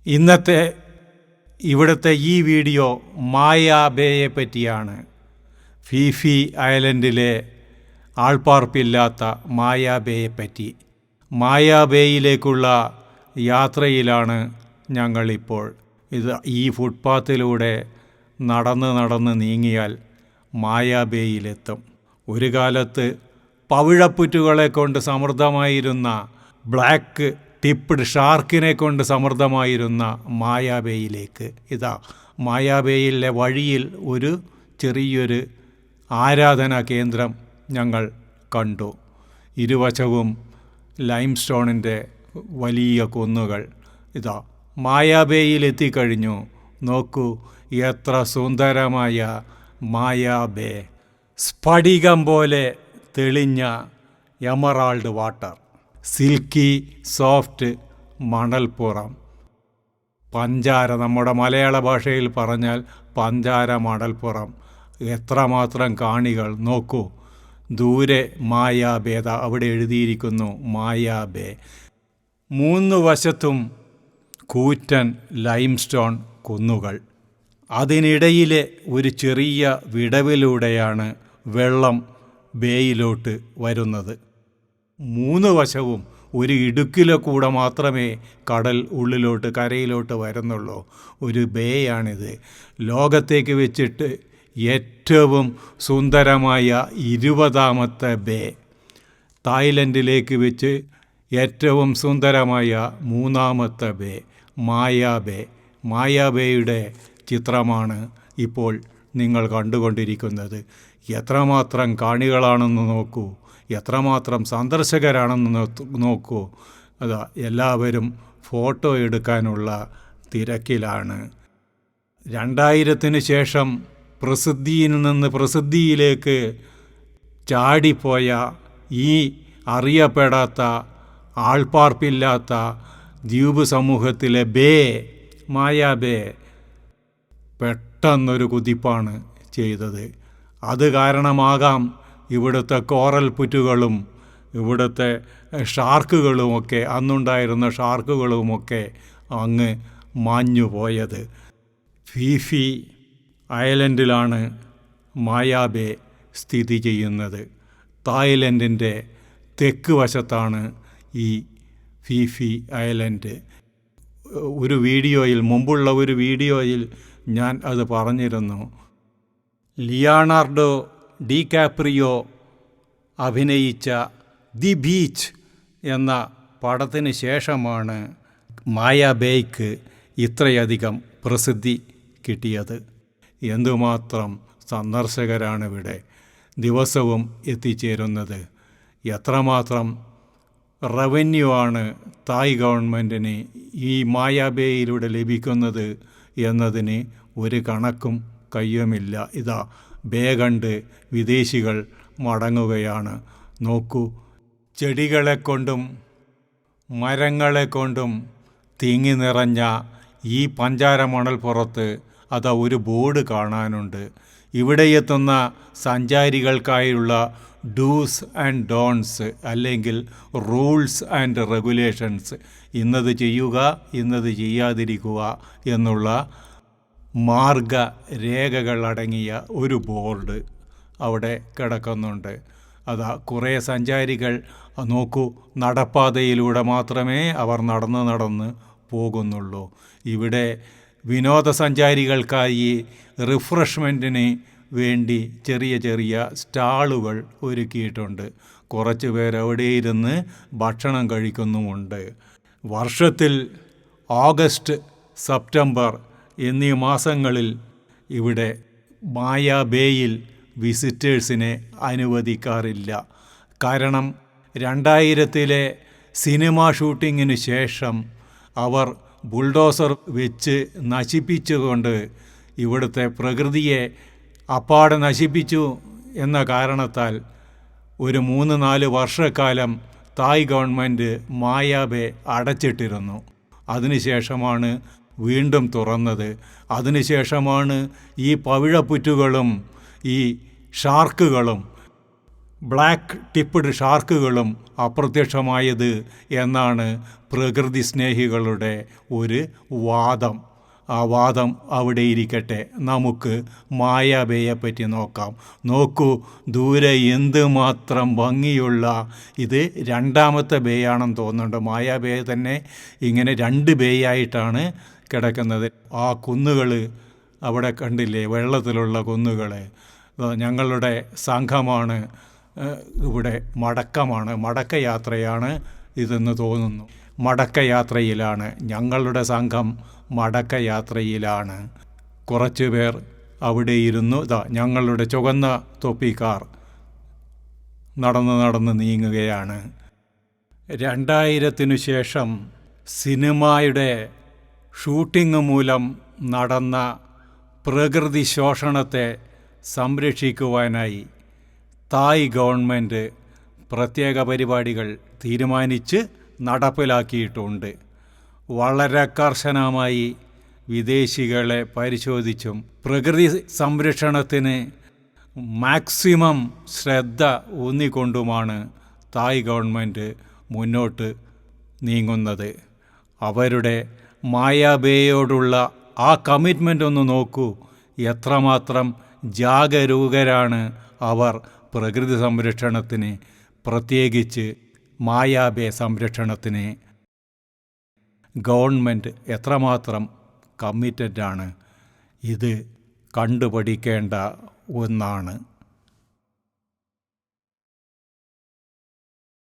ഇന്നത്തെ ഇവിടുത്തെ ഈ വീഡിയോ മായാ ബേയെ പറ്റിയാണ്. ഫിഫി ഐലൻഡിലെ ആൾപ്പാർപ്പില്ലാത്ത മായാ ബേയെ പറ്റി. മായാ ബേയിലേക്കുള്ള യാത്രയിലാണ് ഞങ്ങളിപ്പോൾ. ഈ ഫുട്പാത്തിലൂടെ നടന്ന് നീങ്ങിയാൽ മായാ ബേയിലെത്തും. ഒരു കാലത്ത് പവിഴപ്പുറ്റുകളെ കൊണ്ട് സമൃദ്ധമായിരുന്ന ബ്ലാക്ക് ടിപ്പ്ഡ് ഷാർക്കിനെ കൊണ്ട് സമൃദ്ധമായിരുന്ന മായാ ബേയിലേക്ക്. മായാ ബേയിലെ വഴിയിൽ ഒരു ചെറിയൊരു ആരാധനാ കേന്ദ്രം ഞങ്ങൾ കണ്ടു. ഇരുവശവും ലൈംസ്റ്റോണിൻ്റെ വലിയ കുന്നുകൾ. മായാ ബേയിൽ എത്തിക്കഴിഞ്ഞു. നോക്കൂ, എത്ര സുന്ദരമായ മായാ ബേ. സ്ഫടികം പോലെ തെളിഞ്ഞ എമറാൾഡ് വാട്ടർ, സിൽക്കി സോഫ്റ്റ് മണൽപ്പുറം, പഞ്ചാര, നമ്മുടെ മലയാള ഭാഷയിൽ പറഞ്ഞാൽ പഞ്ചാര മണൽപ്പുറം. എത്രമാത്രം കാണികൾ നോക്കൂ. ദൂരെ മായാ ബേ, അവിടെ എഴുതിയിരിക്കുന്നു മായാ ബേ. 3 വശത്തും കൂറ്റൻ ലൈംസ്റ്റോൺ കുന്നുകൾ. അതിനിടയിലെ ഒരു ചെറിയ വിടവിലൂടെയാണ് വെള്ളം ബേയിലോട്ട് വരുന്നത്. 3 വശവും ഒരു ഇടുക്കിലെ കൂടെ മാത്രമേ കടൽ ഉള്ളിലോട്ട് കരയിലോട്ട് വരുന്നുള്ളൂ. ഒരു ബേയാണിത്. ലോകത്തേക്ക് വെച്ചിട്ട് ഏറ്റവും സുന്ദരമായ 20ാമത്തെ ബേ. തായ്ലൻഡിലേക്ക് വെച്ച് ഏറ്റവും സുന്ദരമായ 3ാമത്തെ ബേ മായാ ബേ. മായാ ബേയുടെ ചിത്രമാണ് ഇപ്പോൾ നിങ്ങൾ കണ്ടുകൊണ്ടിരിക്കുന്നത്. എത്രമാത്രം കാണികളാണെന്ന് നോക്കൂ, എത്രമാത്രം സന്ദർശകരാണെന്ന് നോക്കൂ. എല്ലാവരും ഫോട്ടോ എടുക്കാനുള്ള തിരക്കിലാണ്. 2000-ന് ശേഷം പ്രസിദ്ധിയിൽ നിന്ന് പ്രസിദ്ധിയിലേക്ക് ചാടിപ്പോയ ഈ അറിയപ്പെടാത്ത ആൾപ്പാർപ്പില്ലാത്ത ദ്വീപ് സമൂഹത്തിലെ ബേ മായാ ബേ പെട്ടെന്നൊരു കുതിപ്പാണ് ചെയ്തത്. അത് കാരണമാകാം ഇവിടുത്തെ കോറൽ പുറ്റുകളും ഇവിടുത്തെ ഷാർക്കുകളുമൊക്കെ, അന്നുണ്ടായിരുന്ന ഷാർക്കുകളുമൊക്കെ അങ്ങ് മാഞ്ഞു പോയത്. ഫിഫി ഐലൻഡിലാണ് മായാ ബേ സ്ഥിതി ചെയ്യുന്നത്. തായ്ലൻഡിൻ്റെ തെക്ക് വശത്താണ് ഈ ഫിഫി ഐലൻഡ്. മുമ്പുള്ള ഒരു വീഡിയോയിൽ ഞാൻ അത് പറഞ്ഞിരുന്നു. ലിയോണാർഡോ ഡികാപ്രിയോ അഭിനയിച്ച ദി ബീച്ച് എന്ന പടത്തിന് ശേഷമാണ് മായാ ബേയ്ക്ക് ഇത്രയധികം പ്രസിദ്ധി കിട്ടിയത്. എന്തുമാത്രം സന്ദർശകരാണിവിടെ ദിവസവും എത്തിച്ചേരുന്നത്. എത്രമാത്രം റവന്യൂ ആണ് തായ് ഗവൺമെൻറ്റിന് ഈ മായാ ബേയിലൂടെ ലഭിക്കുന്നത് എന്നതിന് ഒരു കണക്കും കയ്യുമില്ല. ബേ കണ്ട് വിദേശികൾ മടങ്ങുകയാണ്. നോക്കൂ, ചെടികളെ കൊണ്ടും മരങ്ങളെ കൊണ്ടും തിങ്ങി നിറഞ്ഞ ഈ പഞ്ചാര മണൽപ്പുറത്ത് ഒരു ബോർഡ് കാണാനുണ്ട്. ഇവിടെ എത്തുന്ന സഞ്ചാരികൾക്കായുള്ള ഡൂസ് ആൻഡ് ഡോൺസ്, അല്ലെങ്കിൽ റൂൾസ് ആൻഡ് റെഗുലേഷൻസ്. ഇന്നത് ചെയ്യുക, ഇന്നത് ചെയ്യാതിരിക്കുക എന്നുള്ള മാർഗരേഖകൾ അടങ്ങിയ ഒരു ബോർഡ് അവിടെ കിടക്കുന്നുണ്ട്. കുറേ സഞ്ചാരികൾ നോക്കൂ, നടപ്പാതയിലൂടെ മാത്രമേ അവർ നടന്ന് പോകുന്നുള്ളൂ. ഇവിടെ വിനോദസഞ്ചാരികൾക്കായി റിഫ്രഷ്മെൻറ്റിന് വേണ്ടി ചെറിയ സ്റ്റാളുകൾ ഒരുക്കിയിട്ടുണ്ട്. കുറച്ച് പേർ അവിടെ ഇരുന്ന് ഭക്ഷണം കഴിക്കുന്നുമുണ്ട്. വർഷത്തിൽ ഓഗസ്റ്റ്, സെപ്റ്റംബർ എന്നീ മാസങ്ങളിൽ ഇവിടെ മായാ ബേയിൽ വിസിറ്റേഴ്സിനെ അനുവദിക്കാറില്ല. കാരണം 2000-ലെ സിനിമ ഷൂട്ടിങ്ങിന് ശേഷം അവർ ബുൾഡോസർ വെച്ച് നശിപ്പിച്ചുകൊണ്ട് ഇവിടുത്തെ പ്രകൃതിയെ അപ്പാടെ നശിപ്പിച്ചു എന്ന കാരണത്താൽ ഒരു 3-4 വർഷക്കാലം തായ് ഗവൺമെൻറ് മായാ ബേ അടച്ചിട്ടിരുന്നു. അതിനുശേഷമാണ് വീണ്ടും തുറന്നത്. അതിനുശേഷമാണ് ഈ പവിഴപ്പുറ്റുകളും ഈ ഷാർക്കുകളും ബ്ലാക്ക് ടിപ്പ്ഡ് ഷാർക്കുകളും അപ്രത്യക്ഷമായത് എന്നാണ് പ്രകൃതി സ്നേഹികളുടെ ഒരു വാദം. ആ വാദം അവിടെ ഇരിക്കട്ടെ. നമുക്ക് മായാ ബേയെപ്പറ്റി നോക്കാം. നോക്കൂ, ദൂരെ എന്തുമാത്രം ഭംഗിയുള്ള, ഇത് രണ്ടാമത്തെ ബേയാണെന്ന് തോന്നുന്നുണ്ട്. മായാ ബേ തന്നെ ഇങ്ങനെ 2 ബേയായിട്ടാണ് കിടക്കുന്നത്. ആ കുന്നുകൾ അവിടെ കണ്ടില്ലേ, വെള്ളത്തിലുള്ള കുന്നുകൾ. ഞങ്ങളുടെ സംഘമാണ് ഇവിടെ മടക്കയാത്രയാണ് ഇതെന്ന് തോന്നുന്നു. മടക്കയാത്രയിലാണ് ഞങ്ങളുടെ സംഘം, മടക്കയാത്രയിലാണ്. കുറച്ച് പേർ അവിടെ ഇരുന്നു. ഞങ്ങളുടെ ചുവന്ന തൊപ്പിക്കാർ നടന്ന് നീങ്ങുകയാണ്. 2000 ശേഷം സിനിമയുടെ ഷൂട്ടിംഗ് മൂലം നടന്ന പ്രകൃതി ശോഷണത്തെ സംരക്ഷിക്കുവാനായി തായ് ഗവൺമെൻറ് പ്രത്യേക പരിപാടികൾ തീരുമാനിച്ച് നടപ്പിലാക്കിയിട്ടുണ്ട്. വളരെ കർശനമായി വിദേശികളെ പരിശോധിച്ചും പ്രകൃതി സംരക്ഷണത്തിന് മാക്സിമം ശ്രദ്ധ ഊന്നിക്കൊണ്ടുമാണ് തായ് ഗവൺമെൻറ് മുന്നോട്ട് നീങ്ങുന്നത്. അവരുടെ മായാ ബേയോടുള്ള ആ കമ്മിറ്റ്മെൻ്റ് ഒന്ന് നോക്കൂ. എത്രമാത്രം ജാഗരൂകരാണ് അവർ പ്രകൃതി സംരക്ഷണത്തിന്, പ്രത്യേകിച്ച് മായാ ബേ സംരക്ഷണത്തിന്. ഗവൺമെൻറ് എത്രമാത്രം കമ്മിറ്റഡാണ്. ഇത് കണ്ടുപഠിക്കേണ്ട ഒന്നാണ്.